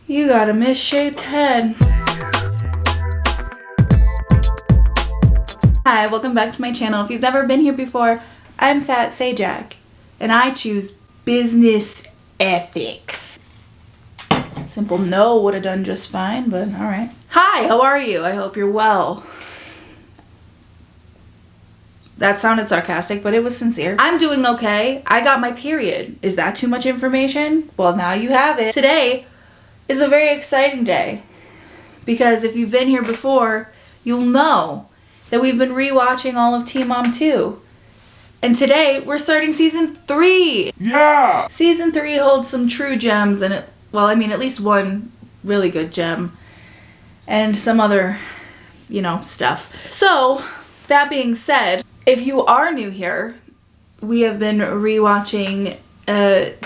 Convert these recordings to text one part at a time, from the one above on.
You got a misshaped head. Hi, welcome back to my channel. If you've never been here before, I'm Fat Sajak, and I choose business ethics. Simple no would have done just fine, but alright. Hi, how are you? I hope you're well. That sounded sarcastic, but it was sincere. I'm doing okay. I got my period. Is that too much information? Well, now you have it. Today is a very exciting day because if you've been here before, you'll know that we've been rewatching all of Teen Mom 2. And today we're starting season 3. Yeah! Season 3 holds some true gems in it. Well, I mean, at least one really good gem and some other, stuff. So, that being said, if you are new here, we have been rewatching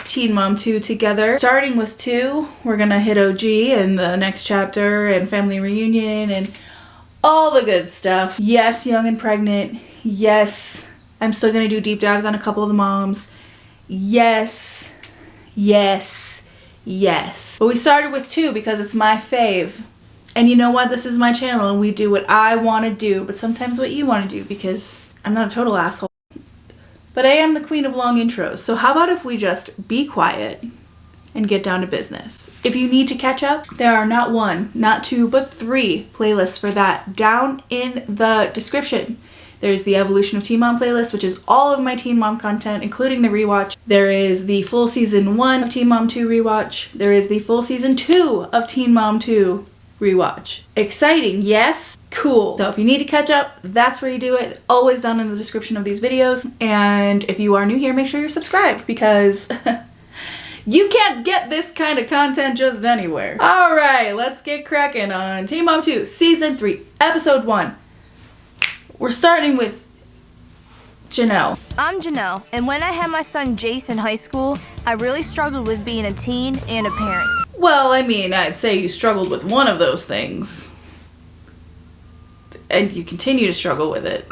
Teen Mom 2 together. Starting with 2, we're gonna hit OG and the next chapter and family reunion and all the good stuff. Yes, young and pregnant. Yes, I'm still gonna do deep dives on a couple of the moms. Yes, yes, yes. But we started with 2 because it's my fave. And you know what? This is my channel and we do what I want to do, but sometimes what you want to do because I'm not a total asshole. But I am the queen of long intros, so how about if we just be quiet and get down to business? If you need to catch up, there are not 1, not 2, but 3 playlists for that down in the description. There's the Evolution of Teen Mom playlist, which is all of my Teen Mom content, including the rewatch. There is the full season 1 of Teen Mom 2 rewatch. There is the full season 2 of Teen Mom 2 rewatch. Exciting, yes? Cool. So if you need to catch up, that's where you do it. Always down in the description of these videos. And if you are new here, make sure you're subscribed because you can't get this kind of content just anywhere. All right, let's get cracking on Teen Mom 2, Season 3, Episode 1. We're starting with Jenelle. I'm Jenelle, and when I had my son Jace in high school, I really struggled with being a teen and a parent. Well, I mean, I'd say you struggled with one of those things. And you continue to struggle with it.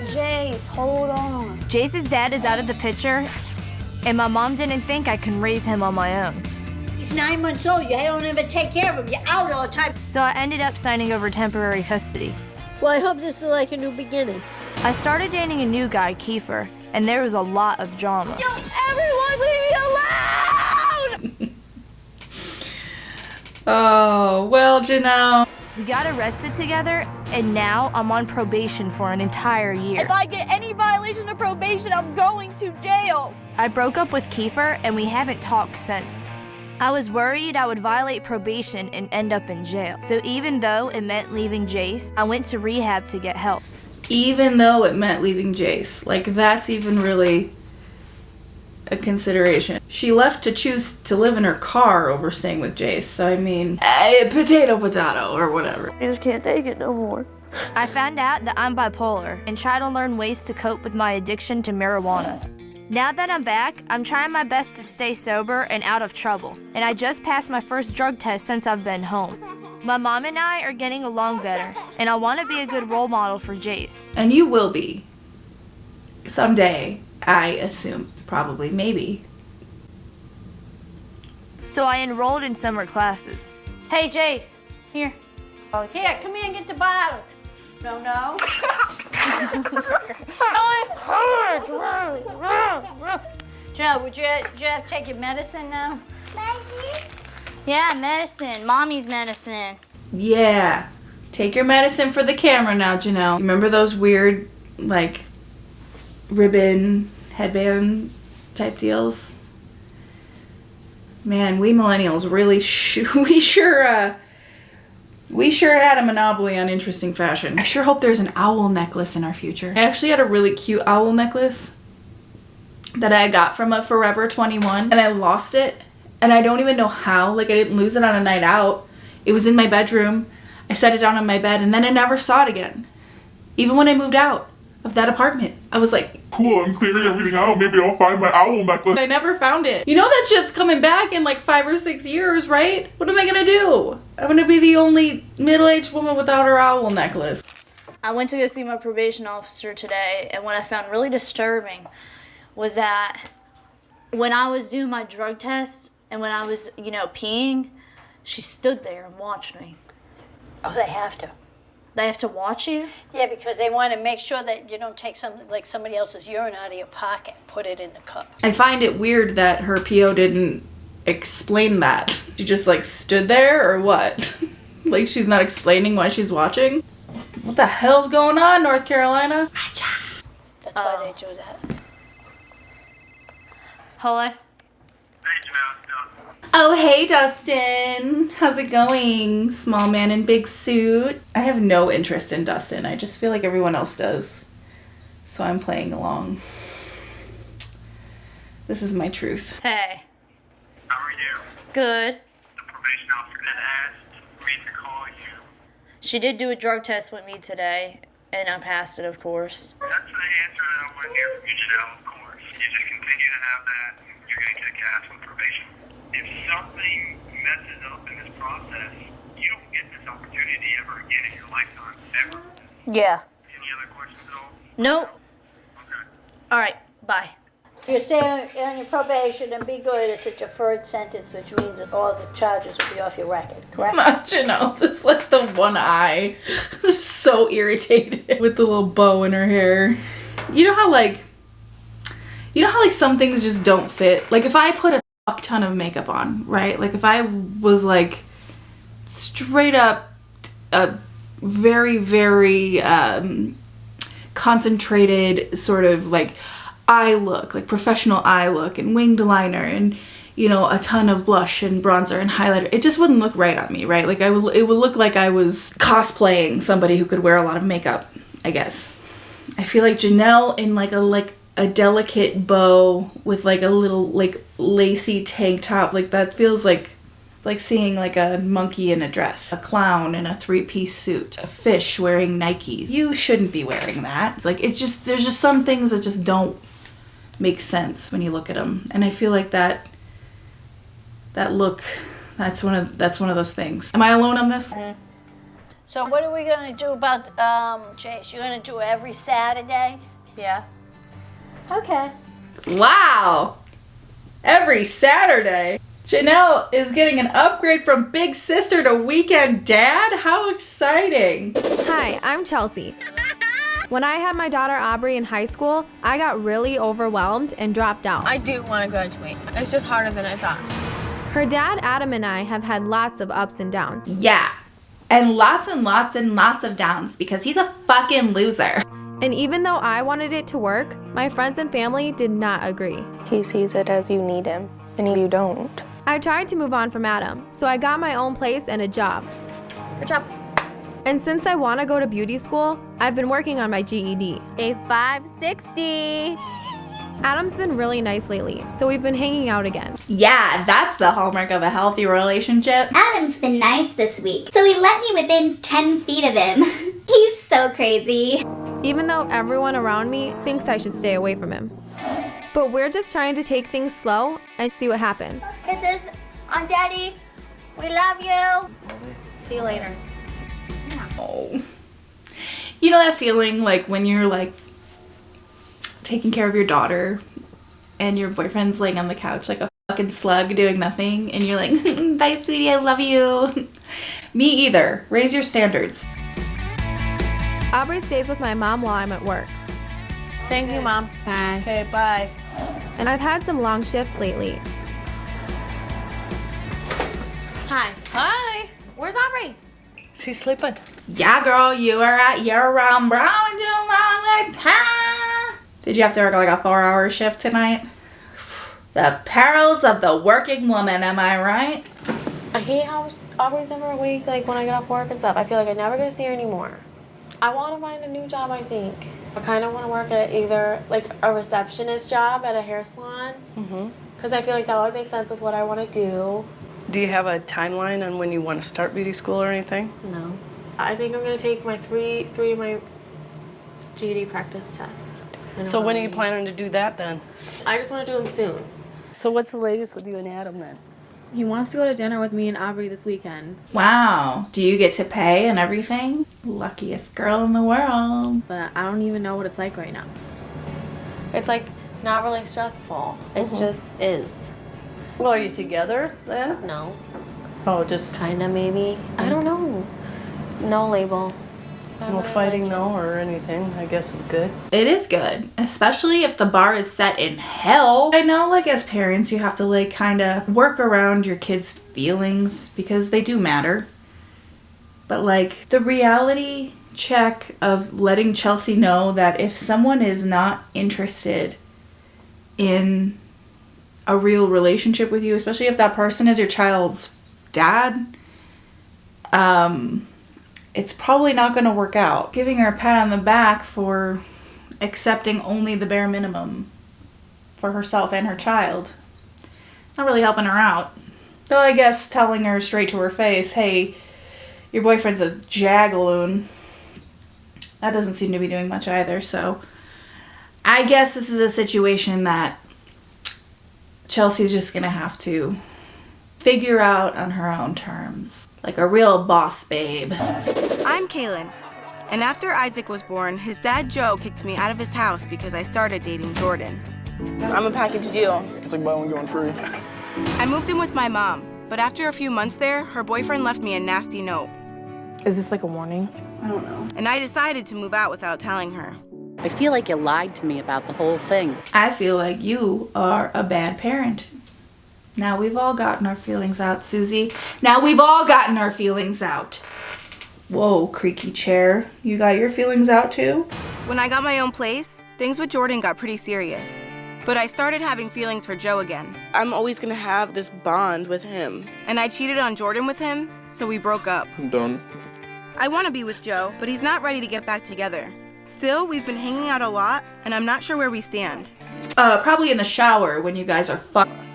Jace, hold on. Jace's dad is out of the picture, and my mom didn't think I can raise him on my own. He's 9 months old. You don't even take care of him. You're out all the time. So I ended up signing over temporary custody. Well, I hope this is like a new beginning. I started dating a new guy, Kiefer, and there was a lot of drama. Yo, everyone leave me alone! Oh, well, Jenelle. We got arrested together, and now I'm on probation for an entire year. If I get any violation of probation, I'm going to jail. I broke up with Kiefer, and we haven't talked since. I was worried I would violate probation and end up in jail. So even though it meant leaving Jace, I went to rehab to get help. Even though it meant leaving Jace. Like, that's even really a consideration. She left to choose to live in her car over staying with Jace. So, I mean, potato, or whatever. I just can't take it no more. I found out that I'm bipolar and try to learn ways to cope with my addiction to marijuana. Now that I'm back, I'm trying my best to stay sober and out of trouble. And I just passed my first drug test since I've been home. My mom and I are getting along better, and I want to be a good role model for Jace. And you will be. Someday, I assume. Probably, maybe. So I enrolled in summer classes. Hey, Jace. Here. Oh, here, come here and get the bottle. No. Joe, would you have to take your medicine now? Medicine? Yeah, medicine. Mommy's medicine. Yeah. Take your medicine for the camera now, Jenelle. Remember those weird, like, ribbon, headband type deals? Man, we millennials really we sure had a monopoly on interesting fashion. I sure hope there's an owl necklace in our future. I actually had a really cute owl necklace that I got from a Forever 21 and I lost it and I don't even know how. Like, I didn't lose it on a night out. It was in my bedroom. I set it down on my bed and then I never saw it again. Even when I moved out of that apartment, I was like, Cool, I'm clearing everything out. Maybe I'll find my owl necklace. I never found it. You know that shit's coming back in like 5 or 6 years, right? What am I gonna do? I'm gonna be the only middle-aged woman without her owl necklace. I went to go see my probation officer today, and what I found really disturbing was that when I was doing my drug test and when I was, peeing, She stood there and watched me. Oh, they have to. They have to watch you? Yeah, because they want to make sure that you don't take something like somebody else's urine out of your pocket, put it in the cup. I find it weird that her PO didn't explain that. She just like stood there or what? Like she's not explaining why she's watching? What the hell's going on, North Carolina? That's why they do that. Hello? Hey, Jenelle. Oh, hey, Dustin. How's it going? Small man in big suit. I have no interest in Dustin. I just feel like everyone else does. So I'm playing along. This is my truth. Hey. How are you? Good. The probation officer that asked me to call you. She did do a drug test with me today, and I passed it, of course. That's the answer that I want to hear from you, Jenelle, of course. You just continue to have that, you're going to kick ass with probation. If something messes up in this process, you don't get this opportunity ever again in your lifetime, ever. Yeah. Any other questions at all? Nope. Okay. All right, bye. If you stay on your probation and be good, it's a deferred sentence, which means that all the charges will be off your record, correct? Janelle, just like the one eye. So irritated with the little bow in her hair. You know how like some things just don't fit? Like if I put a fuck ton of makeup on, right? Like if I was like straight up a very, very concentrated sort of like eye look, like professional eye look and winged liner and, you know, a ton of blush and bronzer and highlighter, it just wouldn't look right on me, right? Like it would look like I was cosplaying somebody who could wear a lot of makeup, I guess. I feel like Jenelle in like a delicate bow with like a little like lacy tank top, like that feels like seeing like a monkey in a dress, a clown in a 3-piece suit, a fish wearing Nikes. You shouldn't be wearing that. It's like, there's just some things that just don't make sense when you look at them. And I feel like that look, that's one of those things. Am I alone on this? So what are we going to do about Chase? You're going to do it every Saturday? Yeah. Okay. Wow! Every Saturday. Jenelle is getting an upgrade from big sister to weekend dad? How exciting! Hi, I'm Chelsea. When I had my daughter Aubrey in high school, I got really overwhelmed and dropped out. I do want to graduate. It's just harder than I thought. Her dad, Adam, and I have had lots of ups and downs. Yeah. And lots of downs because he's a fucking loser. And even though I wanted it to work, my friends and family did not agree. He sees it as you need him, and you don't. I tried to move on from Adam, so I got my own place and a job. Good job. And since I want to go to beauty school, I've been working on my GED. A 560. Adam's been really nice lately, so we've been hanging out again. Yeah, that's the hallmark of a healthy relationship. Adam's been nice this week, so he let me within 10 feet of him. He's so crazy. Even though everyone around me thinks I should stay away from him. But we're just trying to take things slow and see what happens. Kisses on Daddy. We love you. See you later. Oh. You know that feeling like when you're like taking care of your daughter and your boyfriend's laying on the couch like a fucking slug doing nothing and you're like, bye sweetie, I love you. Me either. Raise your standards. Aubrey stays with my mom while I'm at work. Thank you, Mom. Bye. Okay, bye. And I've had some long shifts lately. Hi. Hi. Where's Aubrey? She's sleeping. Yeah, girl, you are at your brown time. Did you have to work like a 4-hour shift tonight? The perils of the working woman, am I right? I hate how Aubrey's never awake, like when I get off work and stuff. I feel like I never get to see her anymore. I want to find a new job, I think. I kind of want to work at either like a receptionist job at a hair salon. Because I feel like that would make sense with what I want to do. Do you have a timeline on when you want to start beauty school or anything? No. I think I'm going to take my three of my GED practice tests. So when are you planning to do that then? I just want to do them soon. So what's the latest with you and Adam then? He wants to go to dinner with me and Aubrey this weekend. Wow. Do you get to pay and everything? Luckiest girl in the world. But I don't even know what it's like right now. It's like not really stressful. It's just is. Well, are you together then? No. Oh, just Kinda, maybe. I don't know. No label. no fighting, no, or anything, I guess is good. It is good, especially if the bar is set in hell. I know, like, as parents, you have to, like, kind of work around your kids' feelings because they do matter. But, like, the reality check of letting Chelsea know that if someone is not interested in a real relationship with you, especially if that person is your child's dad, it's probably not going to work out. Giving her a pat on the back for accepting only the bare minimum for herself and her child, not really helping her out. Though I guess telling her straight to her face, hey, your boyfriend's a jagaloon, that doesn't seem to be doing much either. So I guess this is a situation that Chelsea's just going to have to figure out on her own terms. Like a real boss babe. I'm Kaylin, and after Isaac was born, his dad Joe kicked me out of his house because I started dating Jordan. I'm a package deal. It's like buy one, get one free. I moved in with my mom, but after a few months there, her boyfriend left me a nasty note. Is this like a warning? I don't know. And I decided to move out without telling her. I feel like you lied to me about the whole thing. I feel like you are a bad parent. Now we've all gotten our feelings out, Susie. Now we've all gotten our feelings out. Whoa, creaky chair. You got your feelings out too? When I got my own place, things with Jordan got pretty serious. But I started having feelings for Joe again. I'm always gonna have this bond with him. And I cheated on Jordan with him, so we broke up. I'm done. I want to be with Joe, but he's not ready to get back together. Still, we've been hanging out a lot, and I'm not sure where we stand. Probably in the shower when you guys are fucking.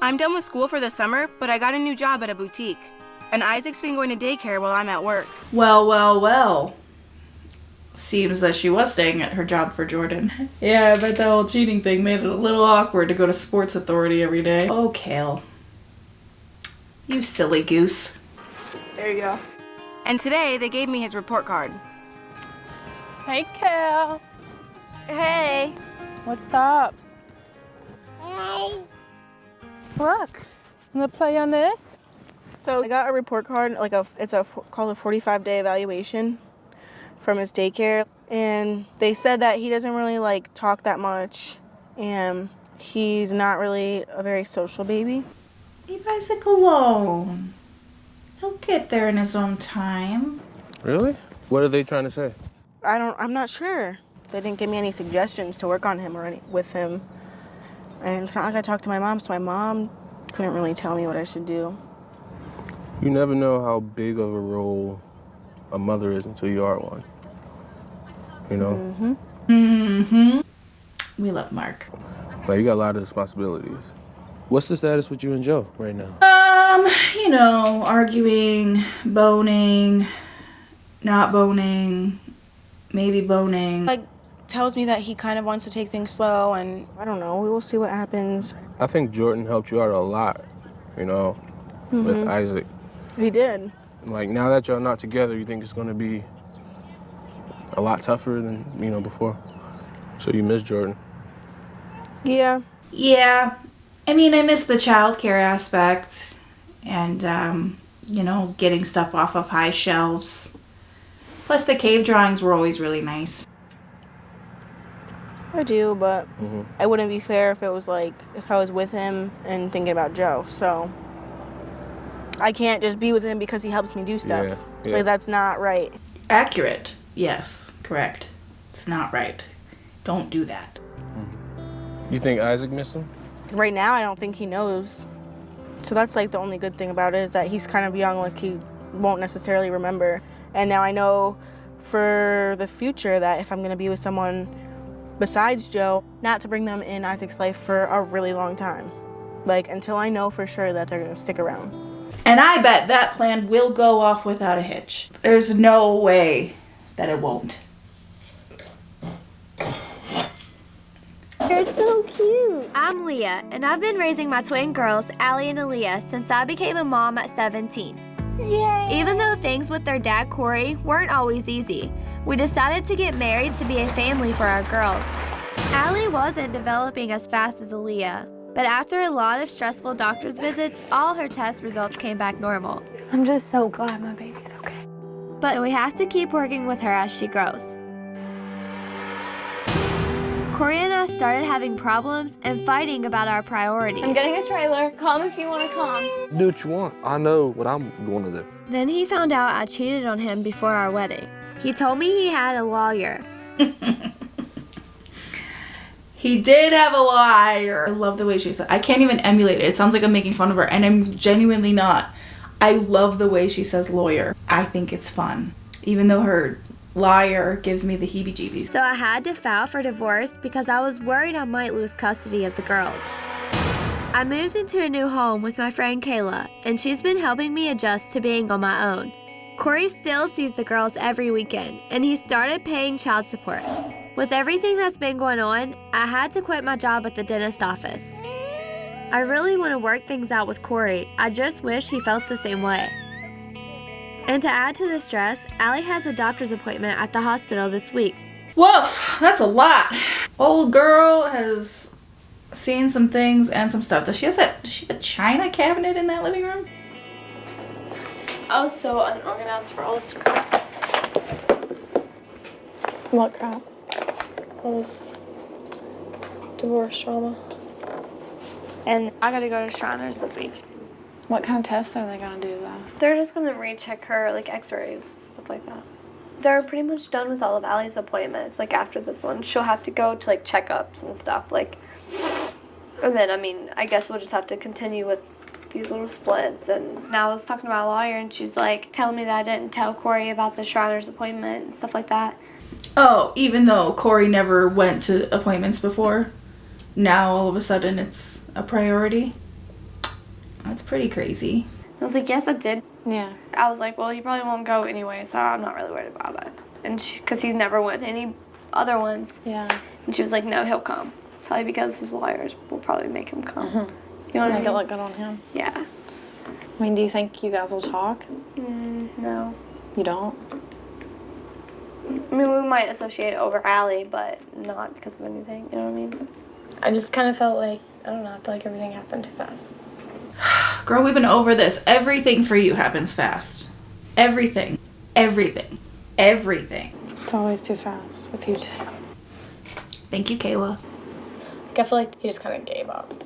I'm done with school for the summer, but I got a new job at a boutique. And Isaac's been going to daycare while I'm at work. Well, well, well. Seems that she was staying at her job for Jordan. Yeah, I bet that whole cheating thing made it a little awkward to go to Sports Authority every day. Oh, Kale. You silly goose. There you go. And today, they gave me his report card. Hey, Kale. Hey. What's up? Hey. Look, I'm gonna play on this. So I got a report card, like it's called a 45-day evaluation from his daycare, and they said that he doesn't really like talk that much, and he's not really a very social baby. Leave Isaac alone. He'll get there in his own time. Really? What are they trying to say? I'm not sure. They didn't give me any suggestions to work on him or with him. And it's not like I talked to my mom, so my mom couldn't really tell me what I should do. You never know how big of a role a mother is until you are one. You know? Mm-hmm. Mm-hmm. We love Mark. Like, you got a lot of responsibilities. What's the status with you and Joe right now? You know, arguing, boning, not boning, maybe boning. Like, tells me that he kind of wants to take things slow, and I don't know, we will see what happens. I think Jordan helped you out a lot, you know, with Isaac. He did. Like, now that y'all not together, you think it's gonna be a lot tougher than, you know, before? So you miss Jordan? Yeah. Yeah. I mean, I miss the childcare aspect and, you know, getting stuff off of high shelves. Plus, the cave drawings were always really nice. I do, but it wouldn't be fair if it was like, if I was with him and thinking about Joe, so I can't just be with him because he helps me do stuff. Yeah. Like, that's not right. Accurate. Yes, correct. It's not right. Don't do that. You think Isaac missed him? Right now, I don't think he knows. So that's like the only good thing about it is that he's kind of young, like he won't necessarily remember. And now I know for the future that if I'm gonna be with someone besides Joe, not to bring them in Isaac's life for a really long time. Like, until I know for sure that they're gonna stick around. And I bet that plan will go off without a hitch. There's no way that it won't. You're so cute. I'm Leah, and I've been raising my twin girls, Allie and Aaliyah, since I became a mom at 17. Yay! Even though things with their dad, Corey, weren't always easy, we decided to get married to be a family for our girls. Allie wasn't developing as fast as Aaliyah, But after a lot of stressful doctor's visits, all her test results came back normal. I'm just so glad my baby's okay. But we have to keep working with her as she grows. Corey and I started having problems and fighting about our priorities. I'm getting a trailer. Come if you want to come. Do what you want. I know what I'm going to do. Then he found out I cheated on him before our wedding. He told me he had a lawyer. He did have a liar. I love the way she said, I can't even emulate it. It sounds like I'm making fun of her, and I'm genuinely not. I love the way she says lawyer. I think it's fun, even though her liar gives me the heebie-jeebies. So I had to file for divorce because I was worried I might lose custody of the girls. I moved into a new home with my friend Kayla, and she's been helping me adjust to being on my own. Corey still sees the girls every weekend, and he started paying child support. With everything that's been going on, I had to quit my job at the dentist office. I really want to work things out with Corey. I just wish he felt the same way. And to add to the stress, Allie has a doctor's appointment at the hospital this week. Woof, that's a lot. Old girl has seen some things and some stuff. Does she have a china cabinet in that living room? I was so unorganized for all this crap. What crap? All this divorce drama. And I gotta go to Shriners this week. What kind of tests are they gonna do though? They're just gonna recheck her, like x-rays, stuff like that. They're pretty much done with all of Allie's appointments, like after this one. She'll have to go to like checkups and stuff, like, and then, I mean, I guess we'll just have to continue with these little splits. And now I was talking to my lawyer, and she's like telling me that I didn't tell Corey about the Shriners appointment and stuff like that. Oh, even though Corey never went to appointments before, now all of a sudden it's a priority? That's pretty crazy. I was like, yes, I did. Yeah. I was like, well, you probably won't go anyway, so I'm not really worried about it. And because he's never went to any other ones. Yeah. And she was like, no, he'll come. Probably because his lawyers will probably make him come. Mm-hmm. You know to what I make mean? it look good on him. Yeah. I mean, do you think you guys will talk? No. You don't? I mean, we might associate over Allie, but not because of anything. You know what I mean? I just kind of felt like, I don't know, I feel like everything happened too fast. Girl, we've been over this. Everything for you happens fast. Everything. Everything. Everything. It's always too fast with you two. Thank you, Kayla. Like, I feel like he just kind of gave up.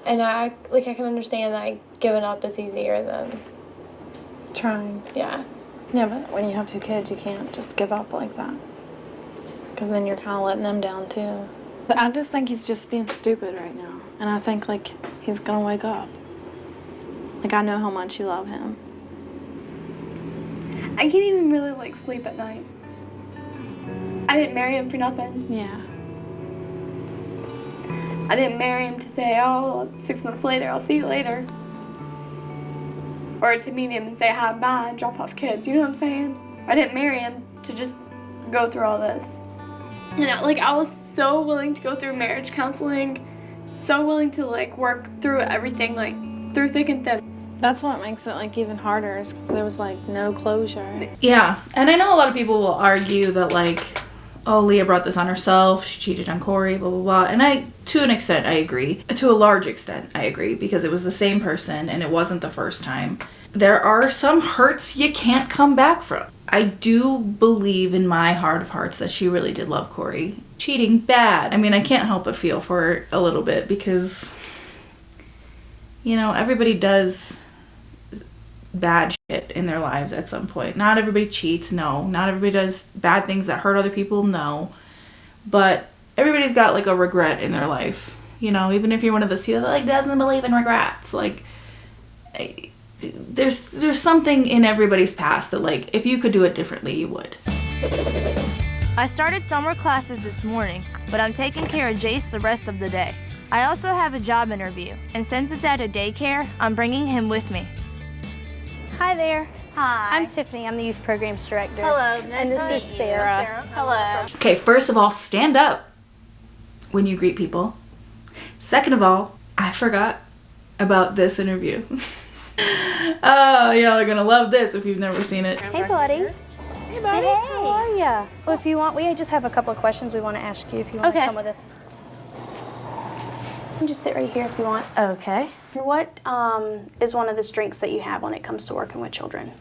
And I can understand that giving up is easier than trying. Yeah. Yeah, but when you have two kids, you can't just give up like that. Because then you're kind of letting them down, too. But I just think he's just being stupid right now. And I think, like, he's going to wake up. Like, I know how much you love him. I can't even really, like, sleep at night. I didn't marry him for nothing. Yeah. I didn't marry him to say, oh, 6 months later, I'll see you later. Or to meet him and say hi, bye, and drop off kids. You know what I'm saying? I didn't marry him to just go through all this. And I was so willing to go through marriage counseling, so willing to like work through everything, like through thick and thin. That's what makes it like even harder, is because there was like no closure. Yeah, and I know a lot of people will argue that like, oh, Leah brought this on herself, she cheated on Corey, blah, blah, blah. And to an extent, I agree. To a large extent, I agree, because it was the same person and it wasn't the first time. There are some hurts you can't come back from. I do believe in my heart of hearts that she really did love Corey. Cheating, bad. I mean, I can't help but feel for her a little bit because, you know, everybody does bad shit in their lives at some point. Not everybody cheats, no. Not everybody does bad things that hurt other people, no. But everybody's got like a regret in their life. You know, even if you're one of those people that like doesn't believe in regrets, like there's something in everybody's past that like if you could do it differently, you would. I started summer classes this morning, but I'm taking care of Jace the rest of the day. I also have a job interview, and since it's at a daycare, I'm bringing him with me. Hi there. Hi. I'm Tiffany. I'm the Youth Programs Director. Hello. And this is Sarah. Hello. Okay, first of all, stand up when you greet people. Second of all, I forgot about this interview. Oh, y'all are gonna love this if you've never seen it. Hey, buddy. Hey, buddy. Hey. How are ya? Well, if you want, we just have a couple of questions we want to ask you if you want to come with us. You can just sit right here if you want. Okay. What is one of the strengths that you have when it comes to working with children?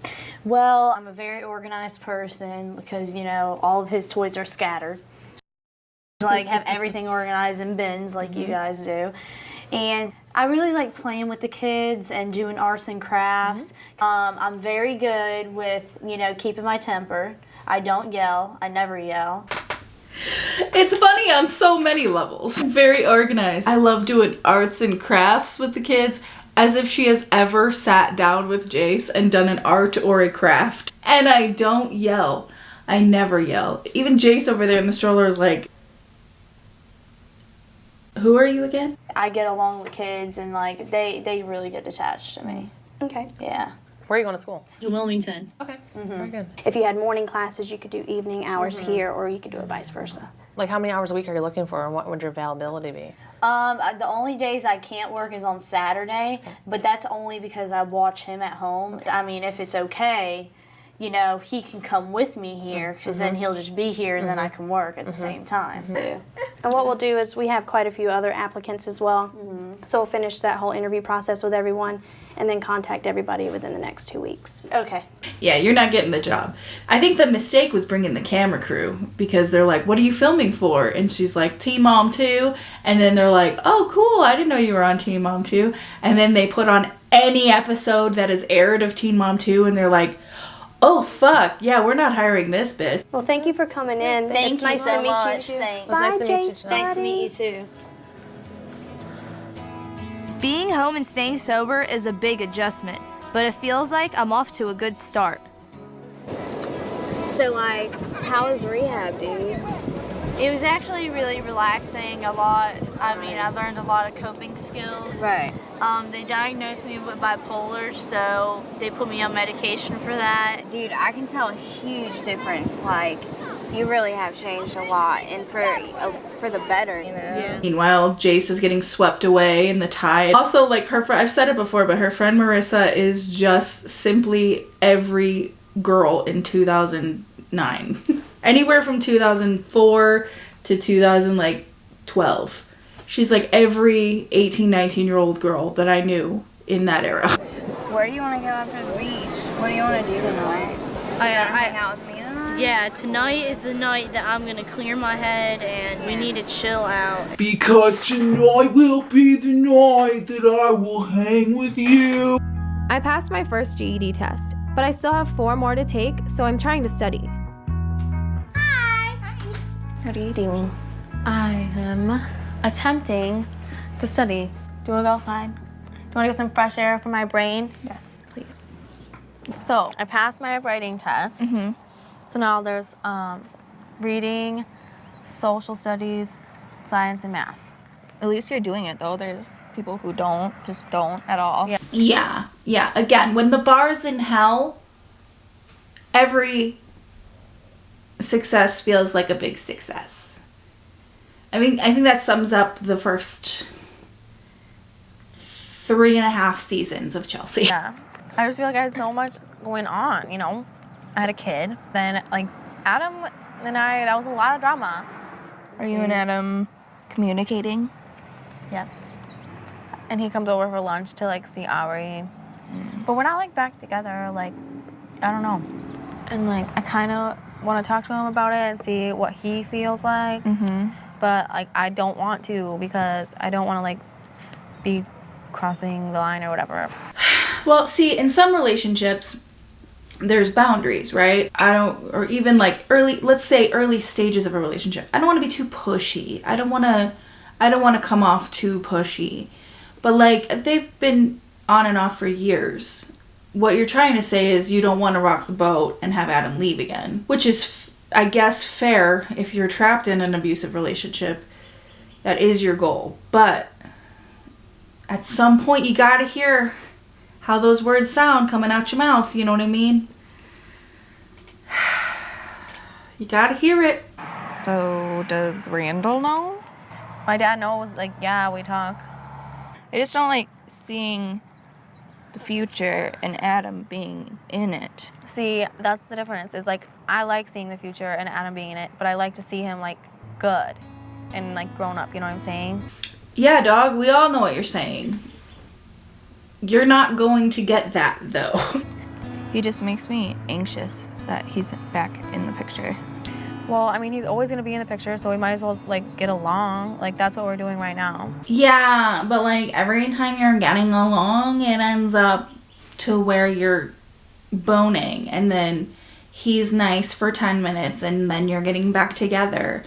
Well, I'm a very organized person because, you know, all of his toys are scattered. Like, have everything organized in bins like you guys do. And I really like playing with the kids and doing arts and crafts. I'm very good with, you know, keeping my temper. I don't yell. I never yell. It's funny on so many levels. Very organized. I love doing arts and crafts with the kids, as if she has ever sat down with Jace and done an art or a craft. And I don't yell. I never yell. Even Jace over there in the stroller is like, who are you again? I get along with kids and like they really get attached to me. Okay. Yeah. Where are you going to school? Wilmington. Okay, very good. If you had morning classes, you could do evening hours here, or you could do it vice versa. Like, how many hours a week are you looking for, and what would your availability be? The only days I can't work is on Saturday, but that's only because I watch him at home. I mean, if it's okay, you know, he can come with me here, because then he'll just be here and then I can work at the same time. And what we'll do is we have quite a few other applicants as well. So we'll finish that whole interview process with everyone and then contact everybody within the next 2 weeks. Okay. Yeah, you're not getting the job. I think the mistake was bringing the camera crew, because they're like, what are you filming for? And she's like, Teen Mom 2. And then they're like, oh, cool, I didn't know you were on Teen Mom 2. And then they put on any episode that is aired of Teen Mom 2, and they're like, oh, fuck, yeah, we're not hiring this bitch. Well, thank you for coming in. Thank it's you nice so to meet much. you too. Thanks. Bye, Nice to meet you, Jace, Jenelle. Nice to buddy. meet you too. Being home and staying sober is a big adjustment, but it feels like I'm off to a good start. So, like, how was rehab, dude? It was actually really relaxing a lot. I mean, I learned a lot of coping skills. Right. They diagnosed me with bipolar, so they put me on medication for that. Dude, I can tell a huge difference. Like, you really have changed a lot, and for the better, you know? Yeah. Meanwhile, Jace is getting swept away in the tide. Also, like, her friend, I've said it before, but her friend Marissa is just simply every girl in 2009. Anywhere from 2004 to 2012. She's like every 18, 19-year-old girl that I knew in that era. Where do you want to go after the beach? What do you want to do tonight? Hang out with me tonight? Yeah, tonight is the night that I'm gonna clear my head and we need to chill out. Because tonight will be the night that I will hang with you. I passed my first GED test, but I still have 4 more to take, so I'm trying to study. What are you doing? I am attempting to study. Do you want to go outside? Do you want to get some fresh air for my brain? Yes, please. So I passed my writing test. So now there's reading, social studies, science, and math. At least you're doing it, though. There's people who just don't at all. Yeah. Again, when the bar's in hell, every success feels like a big success. I mean, I think that sums up the first 3.5 seasons of Chelsea. Yeah. I just feel like I had so much going on, you know? I had a kid, then, like, Adam and I, that was a lot of drama. Are you and Adam communicating? Yes. And he comes over for lunch to, like, see Ari. But we're not, like, back together, like, I don't know. And, like, I kind of want to talk to him about it and see what he feels like. But, like, I don't want to because I don't want to, like, be crossing the line or whatever. Well, see, in some relationships, there's boundaries, right? Or even like let's say early stages of a relationship. I don't want to be too pushy. I don't want to come off too pushy. But like, they've been on and off for years. What you're trying to say is you don't want to rock the boat and have Adam leave again, which is, I guess, fair if you're trapped in an abusive relationship. That is your goal. But at some point, you gotta hear how those words sound coming out your mouth, you know what I mean? You gotta hear it. So, does Randall know? My dad knows, like, yeah, we talk. I just don't like seeing the future and Adam being in it. See, that's the difference. It's like, I like seeing the future and Adam being in it, but I like to see him, like, good and, like, grown up, you know what I'm saying? Yeah, dog, we all know what you're saying. You're not going to get that, though. He just makes me anxious that he's back in the picture. Well, I mean, he's always gonna be in the picture, so we might as well, like, get along. Like, that's what we're doing right now. Yeah, but like every time you're getting along, it ends up to where you're boning, and then he's nice for 10 minutes, and then you're getting back together,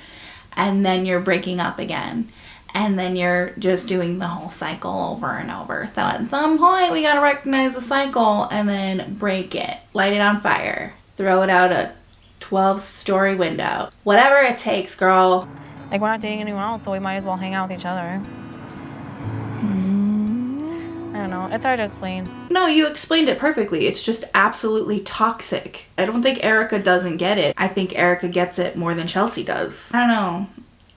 and then you're breaking up again, and then you're just doing the whole cycle over and over. So at some point, we gotta recognize the cycle and then break it, light it on fire, throw it out a 12-story window. Whatever it takes, girl. Like, we're not dating anyone else, so we might as well hang out with each other. I don't know. It's hard to explain. No, you explained it perfectly. It's just absolutely toxic. I don't think Erica doesn't get it. I think Erica gets it more than Chelsea does. I don't know.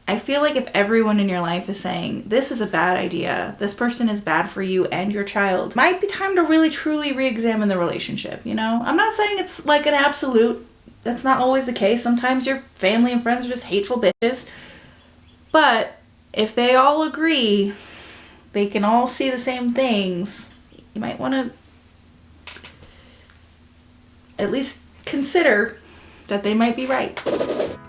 I feel like if everyone in your life is saying, this is a bad idea, this person is bad for you and your child, might be time to really truly re-examine the relationship, you know? I'm not saying it's like an absolute. That's not always the case. Sometimes your family and friends are just hateful bitches. But if they all agree, they can all see the same things, you might want to at least consider that they might be right.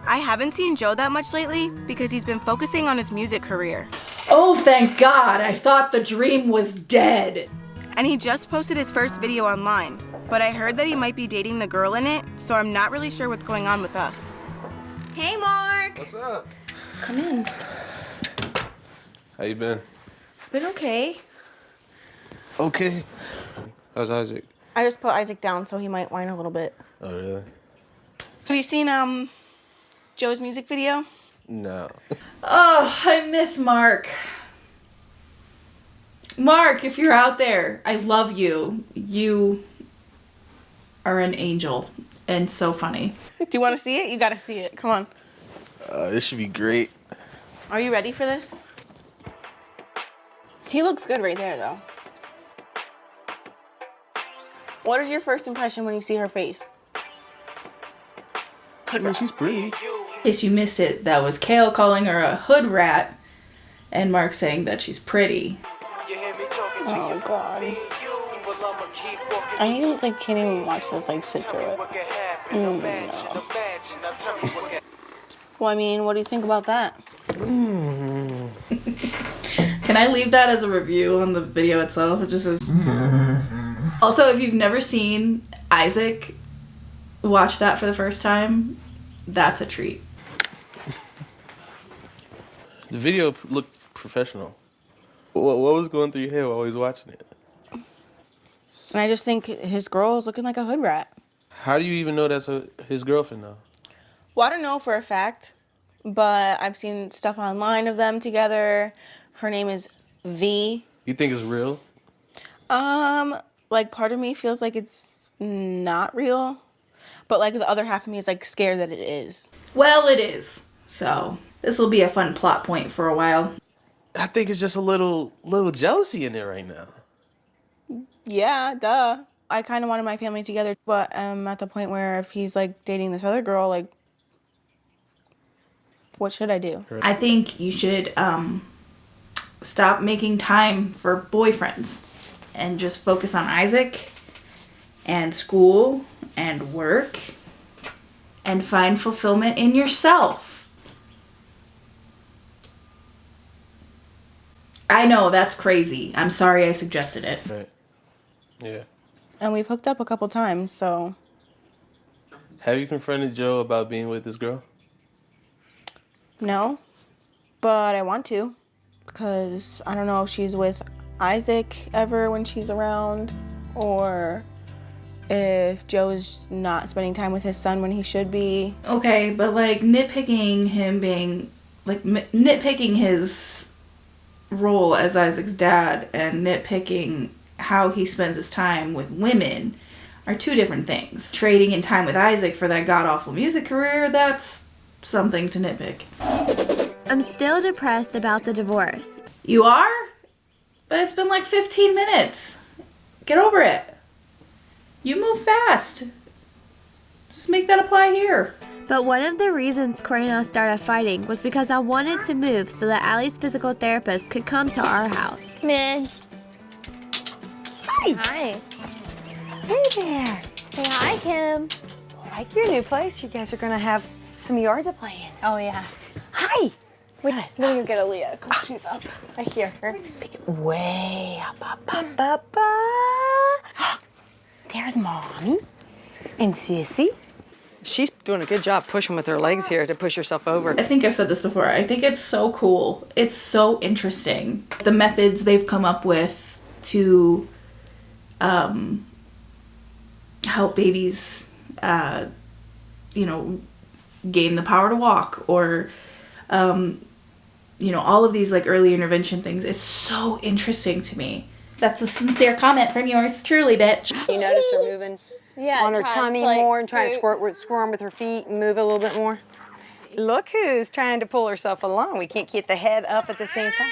I haven't seen Joe that much lately because he's been focusing on his music career. Oh, thank God. I thought the dream was dead. And he just posted his first video online, but I heard that he might be dating the girl in it, so I'm not really sure what's going on with us. Hey, Mark. What's up? Come in. How you been? Been okay. Okay. How's Isaac? I just put Isaac down so he might whine a little bit. Oh, really? Have you seen Joe's music video? No. Oh, I miss Mark. Mark, if you're out there, I love you. You are an angel and so funny. Do you want to see it? You got to see it. Come on. This should be great. Are you ready for this? He looks good right there, though. What is your first impression when you see her face? I mean, she's pretty. In case you missed it, that was Kale calling her a hood rat and Mark saying that she's pretty. Oh, God. I can't even watch this, sit through it. No. Well, I mean, what do you think about that? Can I leave that as a review on the video itself? It just says. Also, if you've never seen Isaac watch that for the first time, that's a treat. The video looked professional. What was going through your head while he was watching it? And I just think his girl is looking like a hood rat. How do you even know that's his girlfriend, though? Well, I don't know for a fact, but I've seen stuff online of them together. Her name is V. You think it's real? Part of me feels like it's not real, but the other half of me is scared that it is. Well, it is. So this will be a fun plot point for a while. I think it's just a little jealousy in there right now. Yeah, duh. I kind of wanted my family together, but I'm at the point where if he's dating this other girl, what should I do? I think you should stop making time for boyfriends and just focus on Isaac and school and work and find fulfillment in yourself. I know, that's crazy. I'm sorry I suggested it. Right. Yeah. And we've hooked up a couple times, so. Have you confronted Joe about being with this girl? No, but I want to, because I don't know if she's with Isaac ever when she's around, or if Joe is not spending time with his son when he should be. Okay, but nitpicking him being, nitpicking his role as Isaac's dad and nitpicking how he spends his time with women are two different things. Trading in time with Isaac for that god-awful music career, that's something to nitpick. I'm still depressed about the divorce. You are? But it's been 15 minutes. Get over it. You move fast. Just make that apply here. But one of the reasons Corey and I started fighting was because I wanted to move so that Allie's physical therapist could come to our house. Come in. Hi. Hi. Hey there. Say hi, Kim. I like your new place. You guys are gonna have some yard to play in. Oh, yeah. Hi. Wait, let me go get Aaliyah, because she's up. I hear her. Way up. There's Mommy and Sissy. She's doing a good job pushing with her legs here to push herself over. I think I've said this before. I think it's so cool. It's so interesting. The methods they've come up with to help babies, you know, gain the power to walk, or, you know, all of these like early intervention things. It's so interesting to me. That's a sincere comment from yours truly, bitch. You notice her moving on her tummy more and trying to squirm with her feet and move a little bit more. Look who's trying to pull herself along. We can't get the head up at the same time.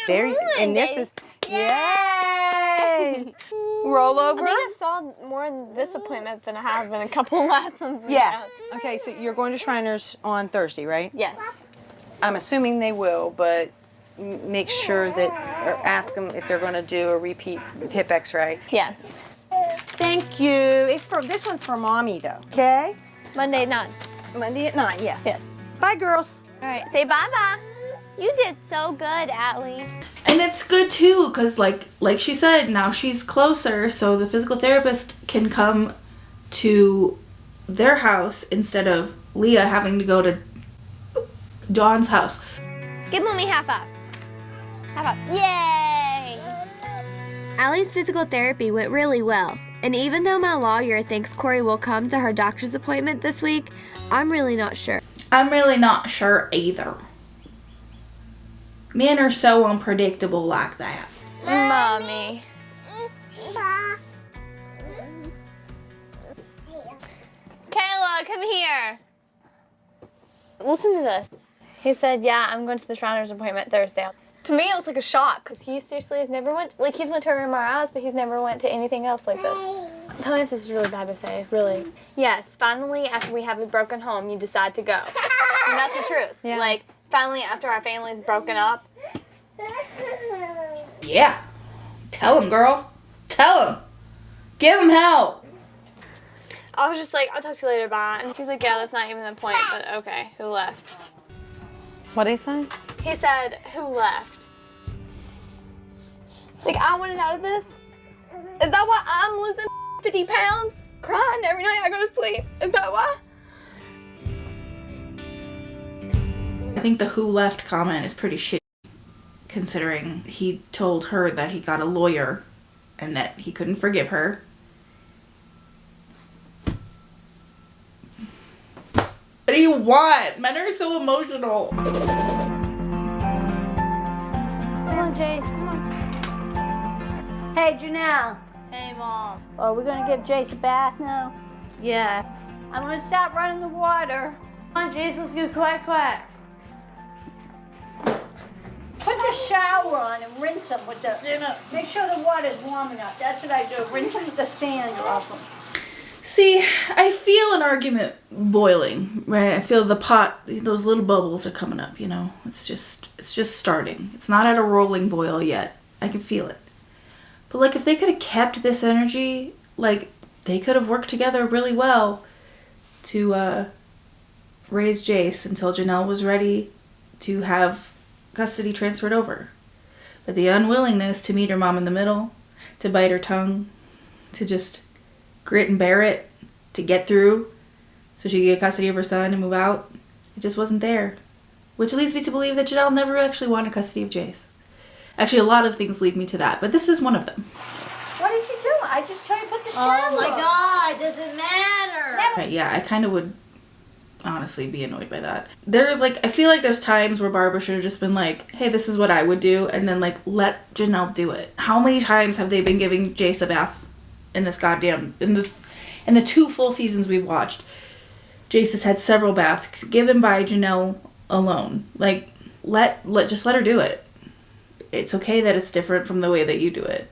There you go. And this is, yay! Roll over. I think I saw more in this appointment than I have in a couple lessons. Yeah. Okay, so you're going to Shriners on Thursday, right? Yes. I'm assuming they will, but make sure that, or ask them if they're going to do a repeat hip x-ray. Yeah. Thank you. This one's for Mommy, though, okay? Monday at 9. Monday at 9, yes. Yeah. Bye, girls. All right, say bye-bye. You did so good, Allie. And it's good too, because like she said, now she's closer, so the physical therapist can come to their house instead of Leah having to go to Dawn's house. Give Mommy half up. Half up. Yay! Allie's physical therapy went really well, and even though my lawyer thinks Corey will come to her doctor's appointment this week, I'm really not sure. I'm really not sure either. Men are so unpredictable like that. Mommy. Kayla, come here. Listen to this. He said, yeah, I'm going to the Shriners appointment Thursday. To me, it was like a shock, because he seriously has never went, like he's went to MRIs, but he's never went to anything else like this. Tell me if this is really bad to say, really. Yes, finally, after we have a broken home, you decide to go. And that's the truth. Yeah. Like, finally, after our family's broken up. Yeah. Tell him, girl. Tell him. Give him help. I was just like, I'll talk to you later, bye. And he's like, yeah, that's not even the point, but okay, who left? What did he say? He said, who left? Like, I wanted out of this? Is that why I'm losing 50 pounds? Crying every night I go to sleep? Is that why? I think the who left comment is pretty shitty, considering he told her that he got a lawyer and that he couldn't forgive her. What do you want? Men are so emotional. Come on, Jace. Hey, Jenelle. Hey, Mom. Are we gonna give Jace a bath now? Yeah. I'm gonna stop running the water. Come on, Jace, let's go quack quack. Put the shower on and rinse them with the... Make sure the water's warm enough. That's what I do. Rinse them with the sand off them. See, I feel an argument boiling, right? I feel the pot, those little bubbles are coming up, you know? It's just starting. It's not at a rolling boil yet. I can feel it. But like, if they could have kept this energy, like, they could have worked together really well to raise Jace until Jenelle was ready to have custody transferred over. But the unwillingness to meet her mom in the middle, to bite her tongue, to just grit and bear it, to get through so she could get custody of her son and move out, it just wasn't there. Which leads me to believe that Jenelle never actually wanted custody of Jace. Actually, a lot of things lead me to that, but this is one of them. What did you do? I just tried to put the shower Oh my on. God, does it matter? Right, yeah, I kind of would honestly be annoyed by that. I feel like there's times where Barbara should have just been like, hey, this is what I would do, and then like, let Jenelle do it. How many times have they been giving Jace a bath in this goddamn, in the 2 full seasons we've watched? Jace has had several baths given by Jenelle alone. Like, just let her do it. It's okay that it's different from the way that you do it.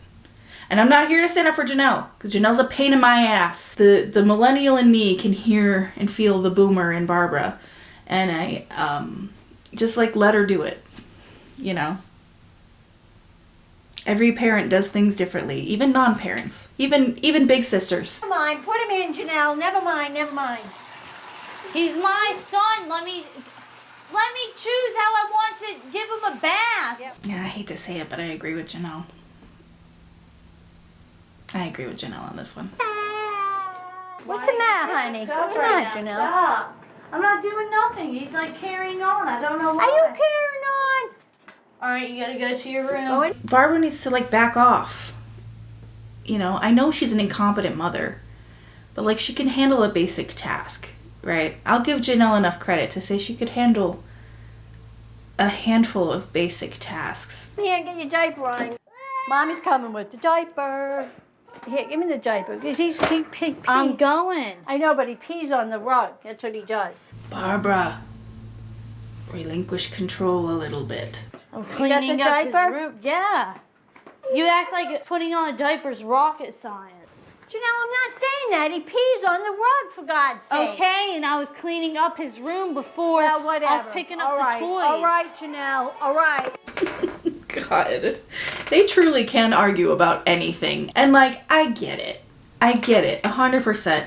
And I'm not here to stand up for Jenelle, because Janelle's a pain in my ass. The millennial in me can hear and feel the boomer in Barbara. And I just like let her do it, you know? Every parent does things differently, even non-parents, even big sisters. Never mind, put him in, Jenelle. Never mind, never mind. He's my son. Let me choose how I want to give him a bath. Yep. Yeah, I hate to say it, but I agree with Jenelle. I agree with Jenelle on this one. What's the matter, honey? What's the matter, Jenelle? Stop. I'm not doing nothing. He's like carrying on. I don't know why. Are you carrying on? All right, you gotta go to your room. Barbara needs to like back off. You know, I know she's an incompetent mother, but like she can handle a basic task, right? I'll give Jenelle enough credit to say she could handle a handful of basic tasks. Here, get your diaper on. Mommy's coming with the diaper. Here, give me the diaper. He pees. I'm going. I know, but he pees on the rug. That's what he does. Barbara, relinquish control a little bit. I'm cleaning up his room. Yeah. You act like putting on a diaper's rocket science. Jenelle, I'm not saying that. He pees on the rug, for God's sake. Okay, and I was cleaning up his room before I was picking up the toys. All right, Jenelle. All right. God. They truly can argue about anything. And like, I get it. 100%.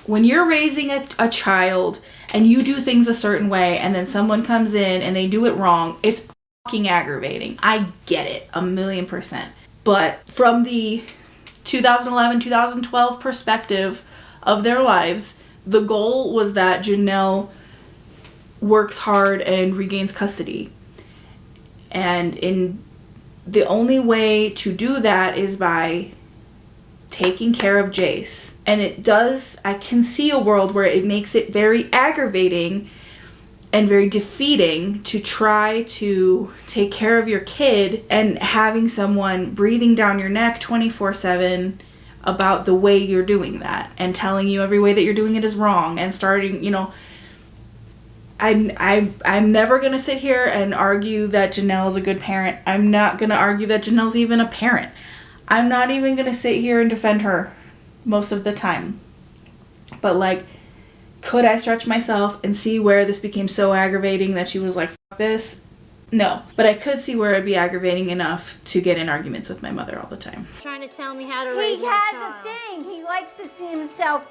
When you're raising a child and you do things a certain way and then someone comes in and they do it wrong, it's fucking aggravating. I get it 1,000,000%. But from the 2011-2012 perspective of their lives, the goal was that Jenelle works hard and regains custody. And the only way to do that is by taking care of Jace. And I can see a world where it makes it very aggravating and very defeating to try to take care of your kid and having someone breathing down your neck 24/7 about the way you're doing that and telling you every way that you're doing it is wrong and starting, you know. I'm never gonna sit here and argue that Jenelle is a good parent. I'm not gonna argue that Janelle's even a parent. I'm not even gonna sit here and defend her most of the time. But like, could I stretch myself and see where this became so aggravating that she was like, fuck this? No. But I could see where it'd be aggravating enough to get in arguments with my mother all the time. Trying to tell me how to raise my child. He has a thing. He likes to see himself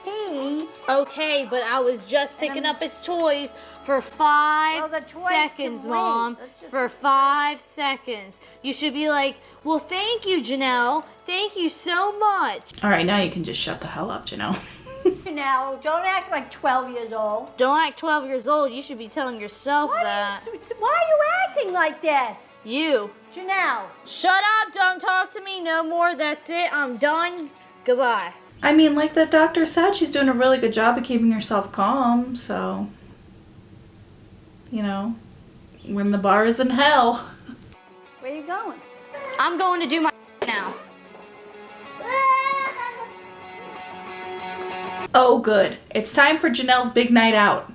pee. Okay, but I was just picking up his toys for 5 seconds, Mom. For 5 seconds. You should be like, well, thank you, Jenelle. Thank you so much. All right, now you can just shut the hell up, Jenelle. Janelle, don't act like 12 years old. Don't act 12 years old. You should be telling yourself that. Why are you acting like this? You. Janelle. Shut up. Don't talk to me no more. That's it. I'm done. Goodbye. I mean, like the doctor said, she's doing a really good job of keeping herself calm, so, you know, when the bar is in hell. Where are you going? I'm going to do my now. Oh, good. It's time for Janelle's big night out.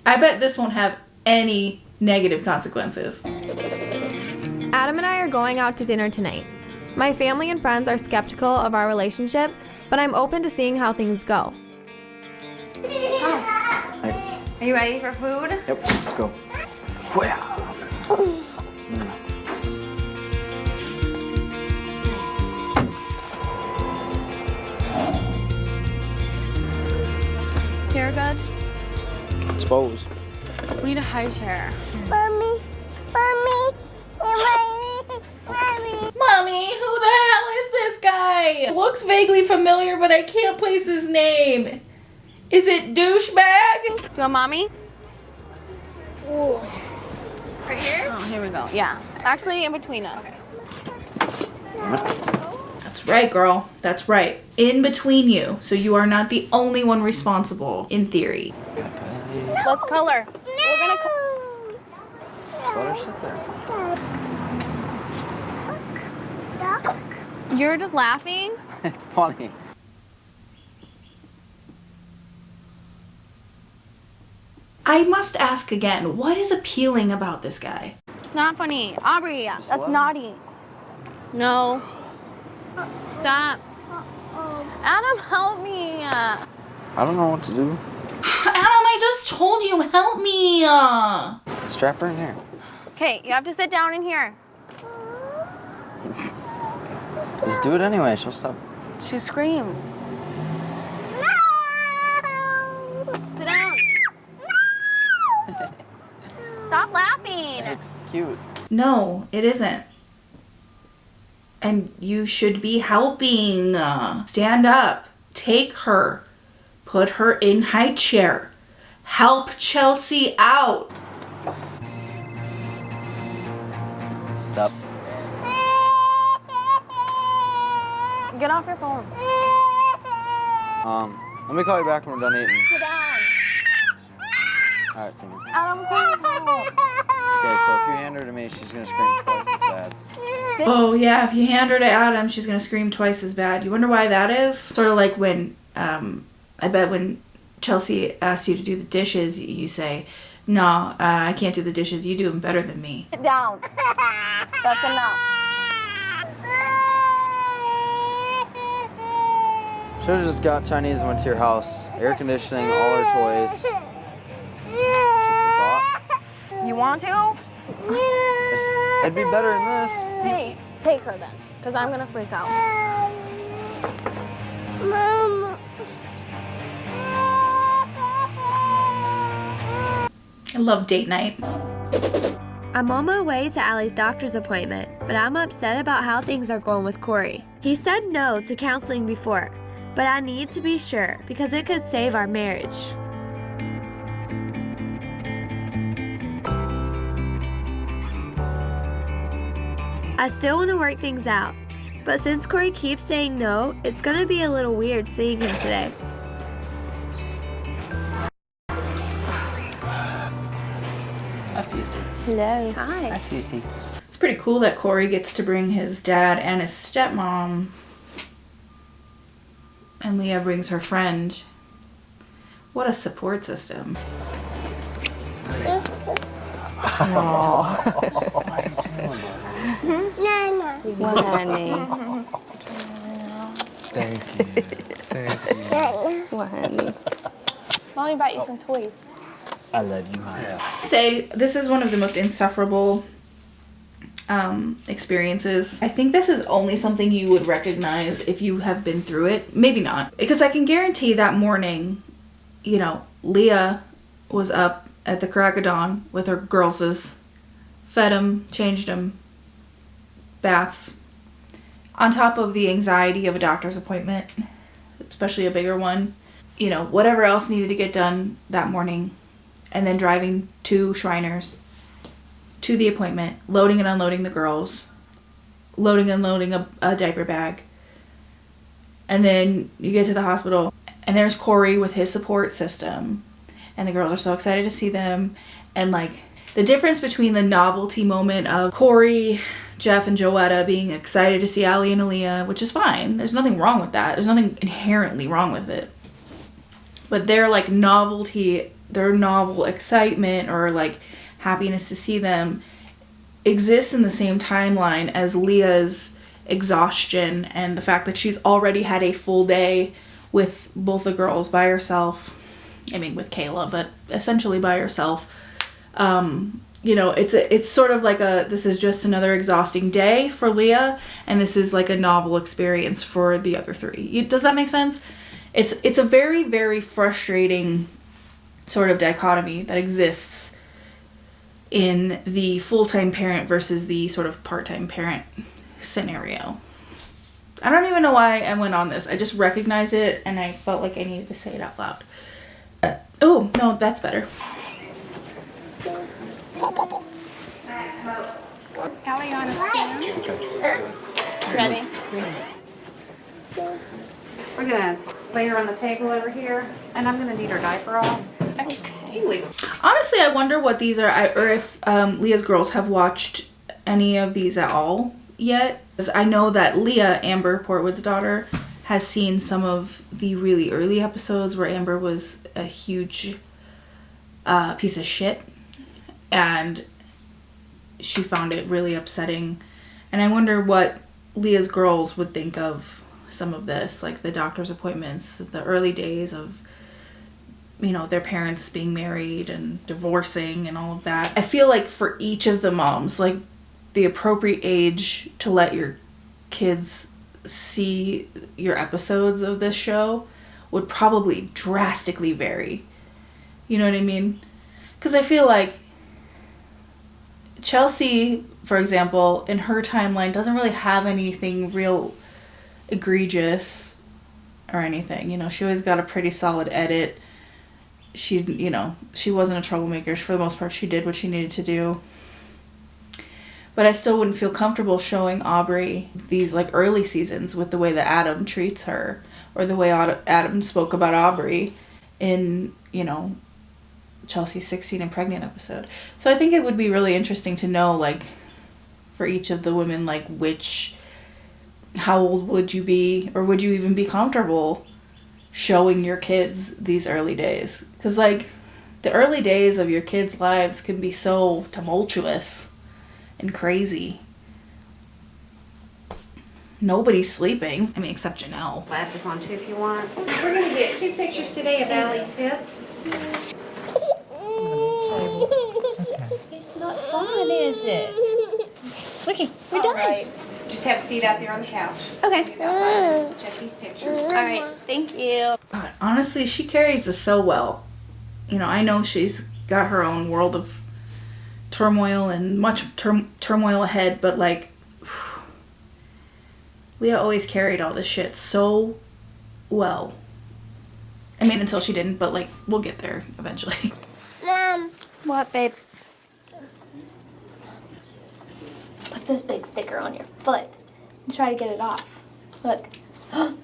I bet this won't have any negative consequences. Adam and I are going out to dinner tonight. My family and friends are skeptical of our relationship, but I'm open to seeing how things go. Are you ready for food? Yep, let's go. Chair good? I suppose. We need a high chair. Mommy, Mommy, who the hell is this guy? Looks vaguely familiar, but I can't place his name. Is it douchebag? Do you want mommy? Ooh. Right here? Oh, here we go. Yeah. Actually, in between us. That's right, girl. That's right. In between you, so you are not the only one responsible, in theory. Let's color. No. We're gonna Let her sit there. You're just laughing? It's funny. I must ask again, what is appealing about this guy? It's not funny. Aubrey, that's naughty. No. Stop. Adam, help me. I don't know what to do. Adam, I just told you, help me. Strap her in here. Okay, you have to sit down in here. Just do it anyway. She'll stop. She screams. Sit down. Stop laughing. It's cute. No, it isn't. And you should be helping. Stand up. Take her. Put her in high chair. Help Chelsea out. Up. Get off your phone. Let me call you back when we're done eating. Sit down. All right, Timmy. Adam, please help. Okay, so if you hand her to me, she's gonna scream twice as bad. Oh yeah, if you hand her to Adam, she's gonna scream twice as bad. You wonder why that is? Sort of like when, I bet when Chelsea asks you to do the dishes, you say, no, I can't do the dishes. You do them better than me. Sit down. That's enough. Should've just got Chinese and went to your house. Air conditioning, all our toys. Just a thought. You want to? It'd be better than this. Hey, take her then, because I'm going to freak out. I love date night. I'm on my way to Allie's doctor's appointment, but I'm upset about how things are going with Corey. He said no to counseling before, but I need to be sure because it could save our marriage. I still want to work things out, but since Corey keeps saying no, it's going to be a little weird seeing him today. That's easy. Hello. Hi. That's easy. It's pretty cool that Corey gets to bring his dad and his stepmom. And Leah brings her friend. What a support system. What, honey? Thank you. Thank you. What, honey? Mommy bought you some toys. I love you, Maya. Say this is one of the most insufferable experiences. I think this is only something you would recognize if you have been through it. Maybe not. Because I can guarantee that morning, you know, Leah was up at the crack of dawn with her girlses, fed them, changed them, baths, on top of the anxiety of a doctor's appointment, especially a bigger one, you know, whatever else needed to get done that morning, and then driving to Shriners to the appointment, loading and unloading the girls, loading and unloading a diaper bag, and then you get to the hospital and there's Corey with his support system, and the girls are so excited to see them. And like the difference between the novelty moment of Corey, Jeff, and Joetta being excited to see Allie and Aaliyah, which is fine, there's nothing wrong with that, there's nothing inherently wrong with it, but their like novelty, their novel excitement or like happiness to see them exists in the same timeline as Leah's exhaustion and the fact that she's already had a full day with both the girls by herself. I mean, with Kayla, but essentially by herself. You know, it's sort of like this is just another exhausting day for Leah, and this is like a novel experience for the other three. Does that make sense? It's a very, very frustrating sort of dichotomy that exists in the full-time parent versus the sort of part-time parent scenario. I don't even know why I went on this. I just recognized it and I felt like I needed to say it out loud. Oh, no, that's better. Allie, you want to stand? Ready? We're gonna lay her on the table over here, and I'm gonna need her diaper off. Okay. Honestly, I wonder what these are, or if Leah's girls have watched any of these at all yet. I know that Leah, Amber Portwood's daughter, has seen some of the really early episodes where Amber was a huge piece of shit, and she found it really upsetting. And I wonder what Leah's girls would think of some of this, like the doctor's appointments, the early days of, you know, their parents being married and divorcing and all of that. I feel like for each of the moms, like the appropriate age to let your kids see your episodes of this show would probably drastically vary. You know what I mean? Because I feel like Chelsea, for example, in her timeline doesn't really have anything real egregious or anything. You know, she always got a pretty solid edit. She, you know, she wasn't a troublemaker. For the most part, she did what she needed to do. But I still wouldn't feel comfortable showing Aubrey these, like, early seasons with the way that Adam treats her, or the way Adam spoke about Aubrey in, you know, Chelsea's 16 and pregnant episode. So I think it would be really interesting to know, like, for each of the women, like, how old would you be, or would you even be comfortable showing your kids these early days? Because, like, the early days of your kids' lives can be so tumultuous and crazy. Nobody's sleeping. I mean, except Jenelle. Glasses on too if you want. We're going to get 2 pictures today of Allie's hips. It's not fun, is it? Okay, we're done. Right. Just have a seat out there on the couch. Okay. Just check these pictures. All right, thank you. God, honestly, she carries this so well. You know, I know she's got her own world of turmoil and much turmoil ahead, but, like, Leah always carried all this shit so well. I mean, until she didn't, but, like, we'll get there eventually. Mom. What, babe? Put this big sticker on your foot and try to get it off. Look. Oh.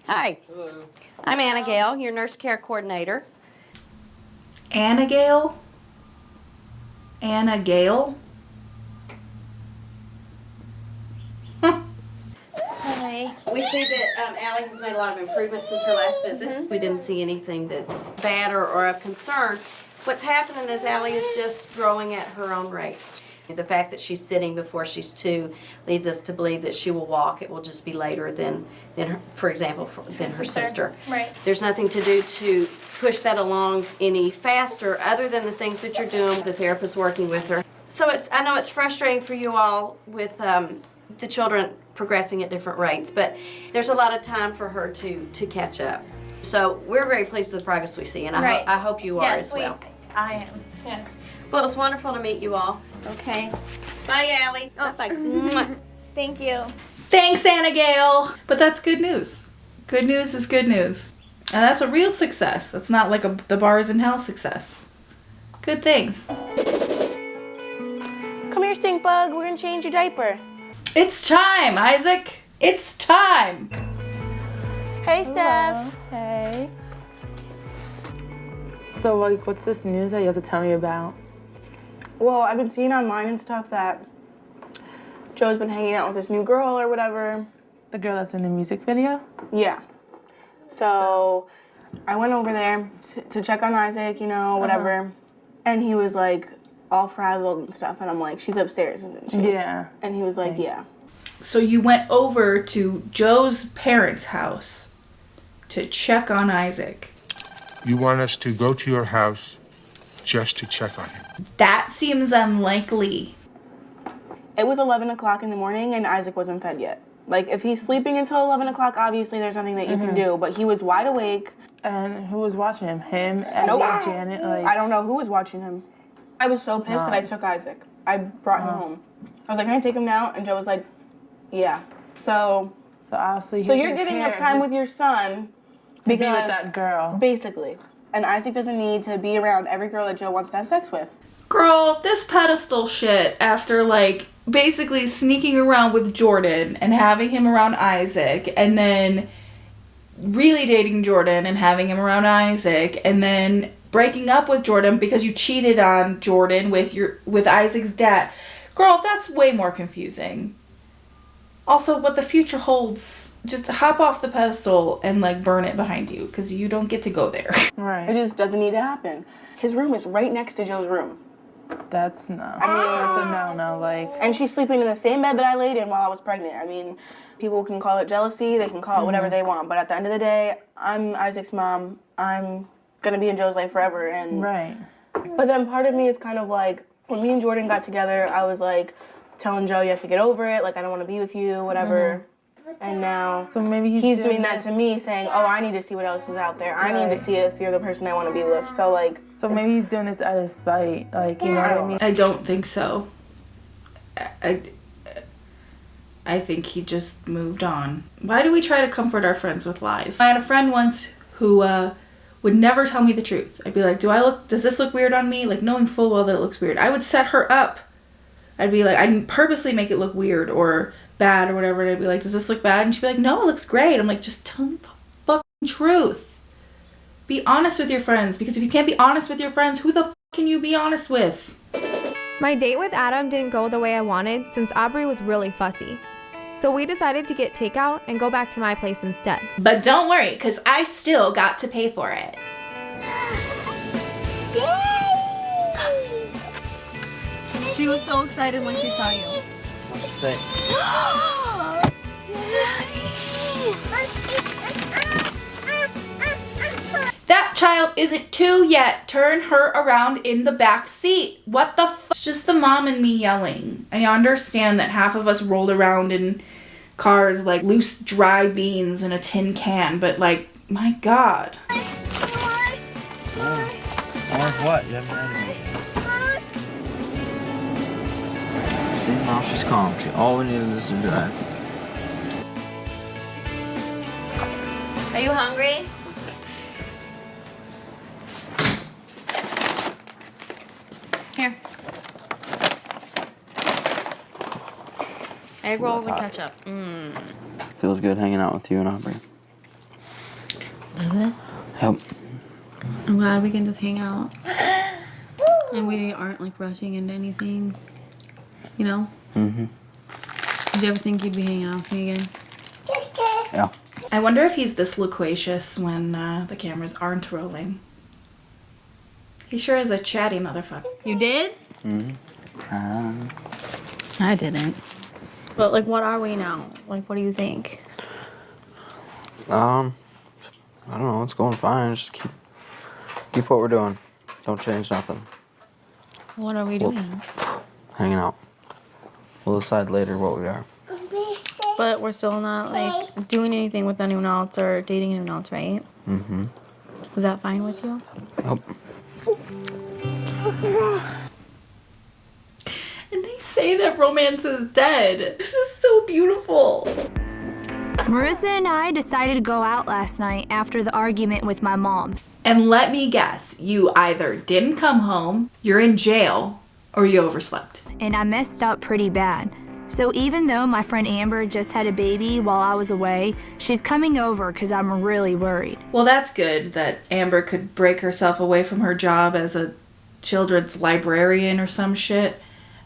Hi. Hello. I'm Anna Gale, your nurse care coordinator. Anna Gale? Anna Gale? Hi. We see that Allie has made a lot of improvements since her last visit. We didn't see anything that's bad or of concern. What's happening is Allie is just growing at her own rate. The fact that she's sitting before she's 2 leads us to believe that she will walk. It will just be later than her, for example, than her sister. Right. There's nothing to do to push that along any faster other than the things that you're doing. The therapist working with her. So I know it's frustrating for you all with the children progressing at different rates, but there's a lot of time for her to catch up. So we're very pleased with the progress we see, and I hope you are as well. I am. Yeah. Well, it was wonderful to meet you all. Okay. Bye, Allie. Oh, bye. Thank you. Thanks, Anna Gale. But that's good news. Good news is good news. And that's a real success. That's not like the bars in hell success. Good things. Come here, stink bug. We're gonna change your diaper. It's time, Isaac. It's time. Hey, Steph. Hey. So, like, what's this news that you have to tell me about? Well, I've been seeing online and stuff that Joe's been hanging out with this new girl or whatever. The girl that's in the music video? Yeah. So I went over there to check on Isaac, you know, whatever. And he was like all frazzled and stuff. And I'm like, she's upstairs, isn't she? Yeah. And he was like, yeah. So you went over to Joe's parents' house to check on Isaac. You want us to go to your house just to check on him? That seems unlikely. It was 11 o'clock in the morning and Isaac wasn't fed yet. Like, if he's sleeping until 11 o'clock, obviously there's nothing that you can do. But he was wide awake. And who was watching him? Him and Janet? Like... I don't know who was watching him. I was so pissed that I took Isaac. I brought him home. I was like, can I take him now? And Joe was like, yeah. So obviously you're giving up time with your son to be with that girl. Basically. And Isaac doesn't need to be around every girl that Joe wants to have sex with. Girl, this pedestal shit after, like, basically sneaking around with Jordan and having him around Isaac, and then really dating Jordan and having him around Isaac, and then breaking up with Jordan because you cheated on Jordan with Isaac's dad. Girl, that's way more confusing. Also, what the future holds, just hop off the pedestal and, like, burn it behind you, because you don't get to go there. Right. It just doesn't need to happen. His room is right next to Joe's room. That's no. I mean, That's a no, like. And she's sleeping in the same bed that I laid in while I was pregnant. I mean, people can call it jealousy, they can call it whatever they want, but at the end of the day, I'm Isaac's mom. I'm gonna be in Joe's life forever, and right. But then part of me is kind of like, when me and Jordan got together, I was like telling Joe, you have to get over it, like I don't want to be with you, whatever. And now so maybe he's doing that to me, saying, oh, I need to see what else is out there. I need to see if you're the person I want to be with. So like, so maybe he's doing this out of spite, like, you know what I mean? I don't think so. I think he just moved on. Why do we try to comfort our friends with lies? I had a friend once who would never tell me the truth. I'd be like, does this look weird on me? Like, knowing full well that it looks weird. I would set her up. I'd be like, I'd purposely make it look weird or bad or whatever, and I'd be like, does this look bad? And she'd be like, no, it looks great. I'm like, just tell me the fucking truth. Be honest with your friends, because if you can't be honest with your friends, who the fuck can you be honest with? My date with Adam didn't go the way I wanted since Aubrey was really fussy. So we decided to get takeout and go back to my place instead. But don't worry, because I still got to pay for it. She was so excited when she saw you. What'd she say? That child isn't 2 yet. Turn her around in the back seat. What the f? It's just the mom and me yelling. I understand that half of us rolled around in cars like loose dry beans in a tin can, but like, my God. Or what? You haven't had anything. See, now she's calm. All we needed is to drive. Are you hungry? Here. Egg rolls and ketchup. Feels good hanging out with you and Aubrey. Does it? Yep. I'm glad we can just hang out. And we aren't like rushing into anything. You know? Mm-hmm. Did you ever think you'd be hanging out with me again? Yeah. I wonder if he's this loquacious when the cameras aren't rolling. He sure is a chatty motherfucker. You did? Mm-hmm. I didn't. But like, what are we now? Like, what do you think? I don't know. It's going fine. Just keep what we're doing. Don't change nothing. What are we doing? Hanging out. We'll decide later what we are. But we're still not like doing anything with anyone else or dating anyone else, right? Mm-hmm. Is that fine with you? Yep. And they say that romance is dead. This is so beautiful. Marissa and I decided to go out last night after the argument with my mom. And let me guess, you either didn't come home, you're in jail, or you overslept. And I messed up pretty bad. So even though my friend Amber just had a baby while I was away, she's coming over because I'm really worried. Well, that's good that Amber could break herself away from her job as a children's librarian or some shit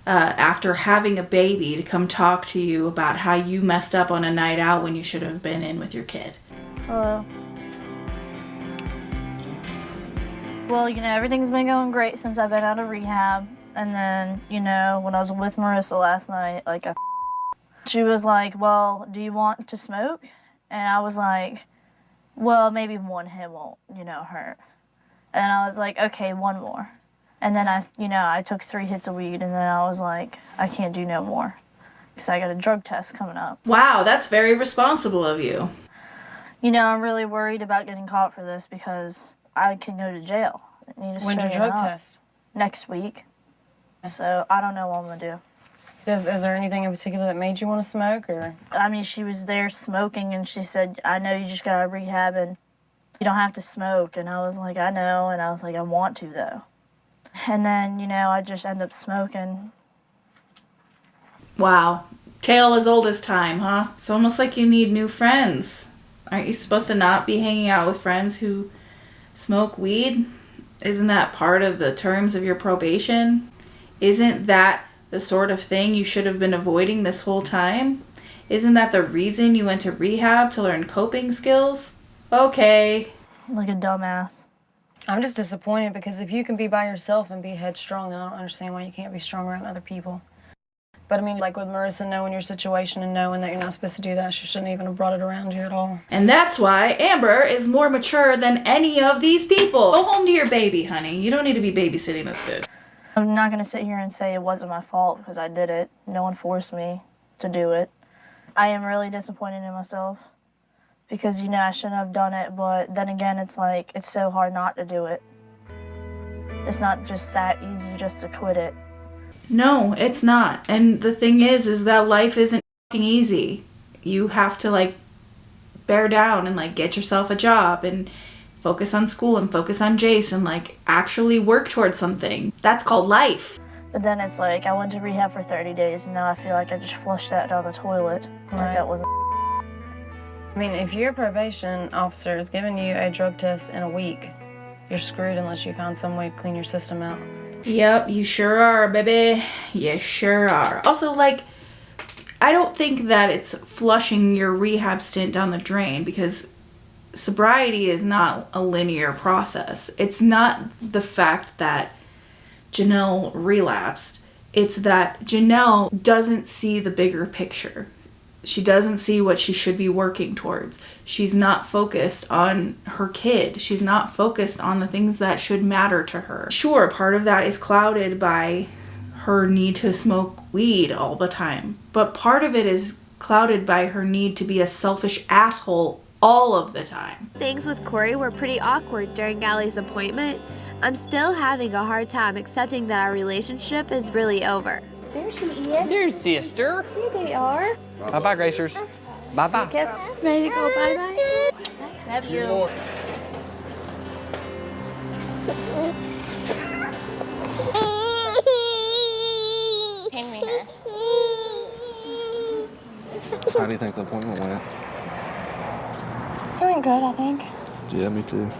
after having a baby to come talk to you about how you messed up on a night out when you should have been in with your kid. Hello. Well, you know, everything's been going great since I've been out of rehab. And then, you know, when I was with Marissa last night, like, she was like, well, do you want to smoke? And I was like, well, maybe one hit won't, you know, hurt. And I was like, okay, one more. And then I took 3 hits of weed, and then I was like, I can't do no more because I got a drug test coming up. Wow, that's very responsible of you. You know, I'm really worried about getting caught for this because I can go to jail. When's your drug test? Next week. So I don't know what I'm gonna do. Is there anything in particular that made you want to smoke, or? I mean, she was there smoking, and she said, I know you just got to rehab, and you don't have to smoke. And I was like, I know, and I was like, I want to, though. And then, you know, I just end up smoking. Wow. Tale as old as time, huh? It's almost like you need new friends. Aren't you supposed to not be hanging out with friends who smoke weed? Isn't that part of the terms of your probation? Isn't that the sort of thing you should have been avoiding this whole time? Isn't that the reason you went to rehab, to learn coping skills? Okay. Like a dumbass. I'm just disappointed because if you can be by yourself and be headstrong, then I don't understand why you can't be strong around other people. But I mean, like with Marissa knowing your situation and knowing that you're not supposed to do that, she shouldn't even have brought it around you at all. And that's why Amber is more mature than any of these people. Go home to your baby, honey. You don't need to be babysitting this kid. I'm not gonna sit here and say it wasn't my fault because I did it. No one forced me to do it. I am really disappointed in myself because, you know, I shouldn't have done it, but then again, it's like, it's so hard not to do it. It's not just that easy just to quit it. No, it's not. And the thing is that life isn't fucking easy. You have to, like, bear down and, like, get yourself a job and focus on school and focus on Jace and, like, actually work towards something. That's called life. But then it's like, I went to rehab for 30 days and now I feel like I just flushed that down the toilet. Like that wasn't. I mean, if your probation officer is giving you a drug test in a week, you're screwed unless you found some way to clean your system out. Yep, you sure are, baby. You sure are. Also, like, I don't think that it's flushing your rehab stint down the drain because sobriety is not a linear process. It's not the fact that Jenelle relapsed. It's that Jenelle doesn't see the bigger picture. She doesn't see what she should be working towards. She's not focused on her kid. She's not focused on the things that should matter to her. Sure, part of that is clouded by her need to smoke weed all the time. But part of it is clouded by her need to be a selfish asshole all of the time. Things with Corey were pretty awkward during Allie's appointment. I'm still having a hard time accepting that our relationship is really over. There she is. There's sister. Here they are. Bye-bye, Gracers. Bye-bye. Kiss. Ready to go bye-bye? Love you. Hand me her. How do you think the appointment went? It went good, I think. Yeah, me too.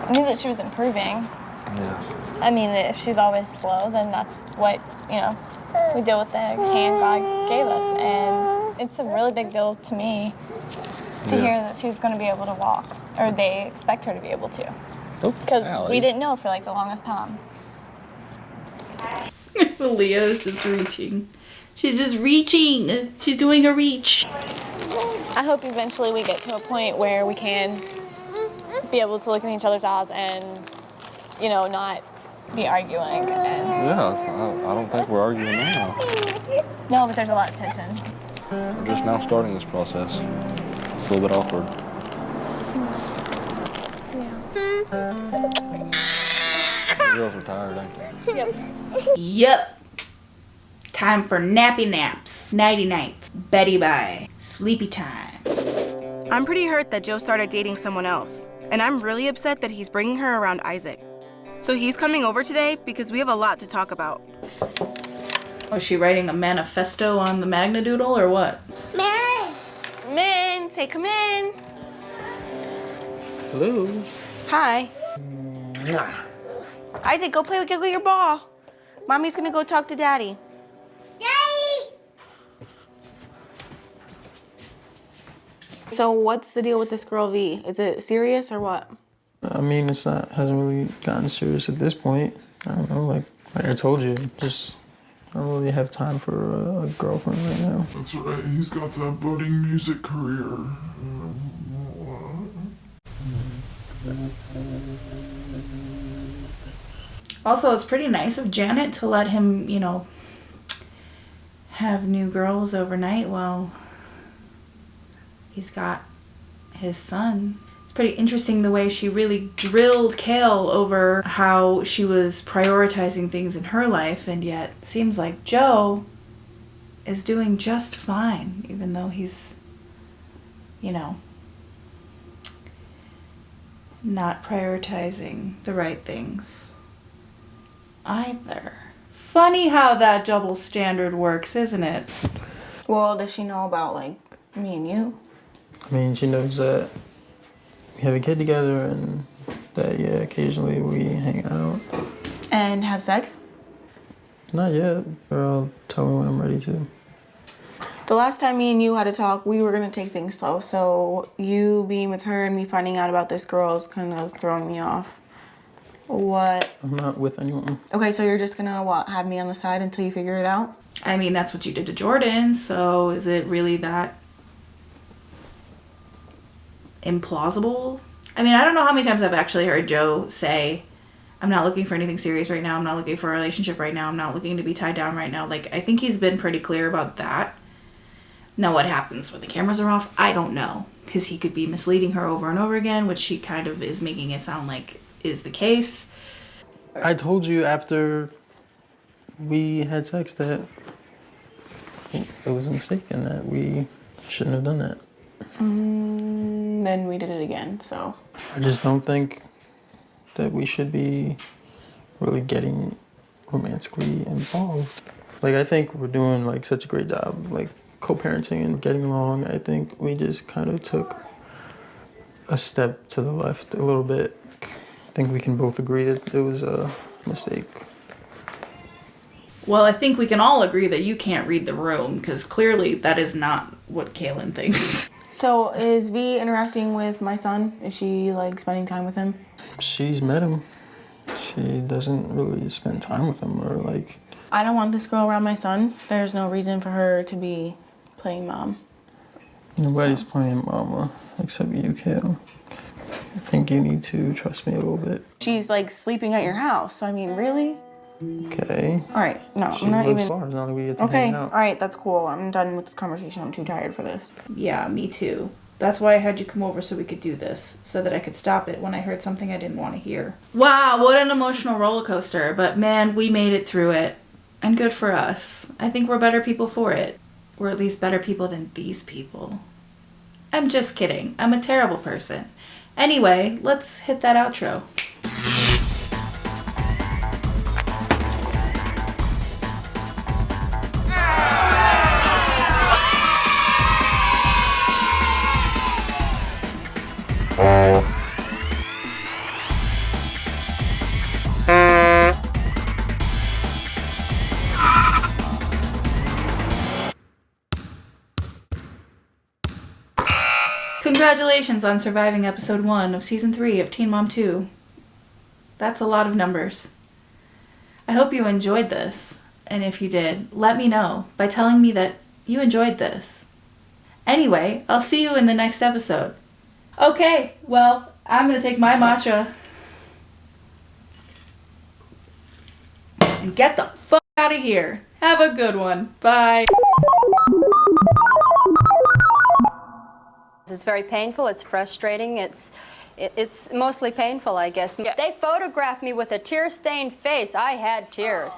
I knew that she was improving. Yeah. I mean, if she's always slow, then that's what, you know, we deal with the hand God gave us. And it's a really big deal to me to hear that she's going to be able to walk, or they expect her to be able to. Because we didn't know for like the longest time. Leah's just reaching. She's just reaching. She's doing a reach. I hope eventually we get to a point where we can be able to look in each other's eyes and, you know, not be arguing. And Yeah, I don't think we're arguing now. no, but there's a lot of tension. We're just now starting this process. It's a little bit awkward. The girls are tired, ain't they? Yep. Time for nappy naps. Nighty nights. Betty bye. Sleepy time. I'm pretty hurt that Joe started dating someone else, and I'm really upset that he's bringing her around Isaac. So he's coming over today because we have a lot to talk about. Was she writing a manifesto on the Magnadoodle or what? Mary! Come in. Say come in. Hello. Hi. Isaac, go play with your ball. Mommy's gonna go talk to Daddy. Daddy! So what's the deal with this girl V? Is it serious or what? I mean, hasn't really gotten serious at this point. I don't know, like I told you, just I don't really have time for a girlfriend right now. That's right, he's got that budding music career. Also, it's pretty nice of Janet to let him, you know, have new girls overnight while he's got his son. It's pretty interesting the way she really drilled Kale over how she was prioritizing things in her life, and yet it seems like Joe is doing just fine, even though he's, you know, not prioritizing the right things either. Funny how that double standard works, isn't it? Well, does she know about, like, me and you? I mean, she knows that we have a kid together and that, yeah, occasionally we hang out. And have sex? Not yet, but I'll tell her when I'm ready to. The last time me and you had a talk, we were gonna take things slow, so you being with her and me finding out about this girl is kind of throwing me off. What? I'm not with anyone. Okay, so you're just gonna what, have me on the side until you figure it out? I mean, that's what you did to Jordan, so is it really that implausible? I mean, I don't know how many times I've actually heard Joe say, I'm not looking for anything serious right now, I'm not looking for a relationship right now, I'm not looking to be tied down right now. Like, I think he's been pretty clear about that. Now, what happens when the cameras are off, I don't know, because he could be misleading her over and over again, which she kind of is making it sound like is the case. I told you after we had sex that it was a mistake and that we shouldn't have done that. Then we did it again, so. I just don't think that we should be really getting romantically involved. Like, I think we're doing like such a great job, like co-parenting and getting along. I think we just kind of took a step to the left a little bit. I think we can both agree that it was a mistake. Well, I think we can all agree that you can't read the room, because clearly that is not what Kaylin thinks. So is V interacting with my son? Is she like spending time with him? She's met him. She doesn't really spend time with him or like... I don't want this girl around my son. There's no reason for her to be playing mom. Nobody's playing mama except you, Kale. I think you need to trust me a little bit. She's like sleeping at your house, so I mean, really? Okay. All right, no, She I'm not lives even... far, it's not like we get to Okay, hang all out. right, that's cool. I'm done with this conversation. I'm too tired for this. Yeah, me too. That's why I had you come over so we could do this, so that I could stop it when I heard something I didn't want to hear. Wow, what an emotional roller coaster, but man, we made it through it. And good for us. I think we're better people for it. We're at least better people than these people. I'm just kidding. I'm a terrible person. Anyway, let's hit that outro. Congratulations on surviving episode 1 of season 3 of Teen Mom 2. That's a lot of numbers. I hope you enjoyed this, and if you did, let me know by telling me that you enjoyed this. Anyway, I'll see you in the next episode. Okay, well, I'm gonna take my matcha and get the fuck out of here. Have a good one. Bye. It's very painful, it's frustrating, it's mostly painful, I guess. They photographed me with a tear-stained face. I had tears.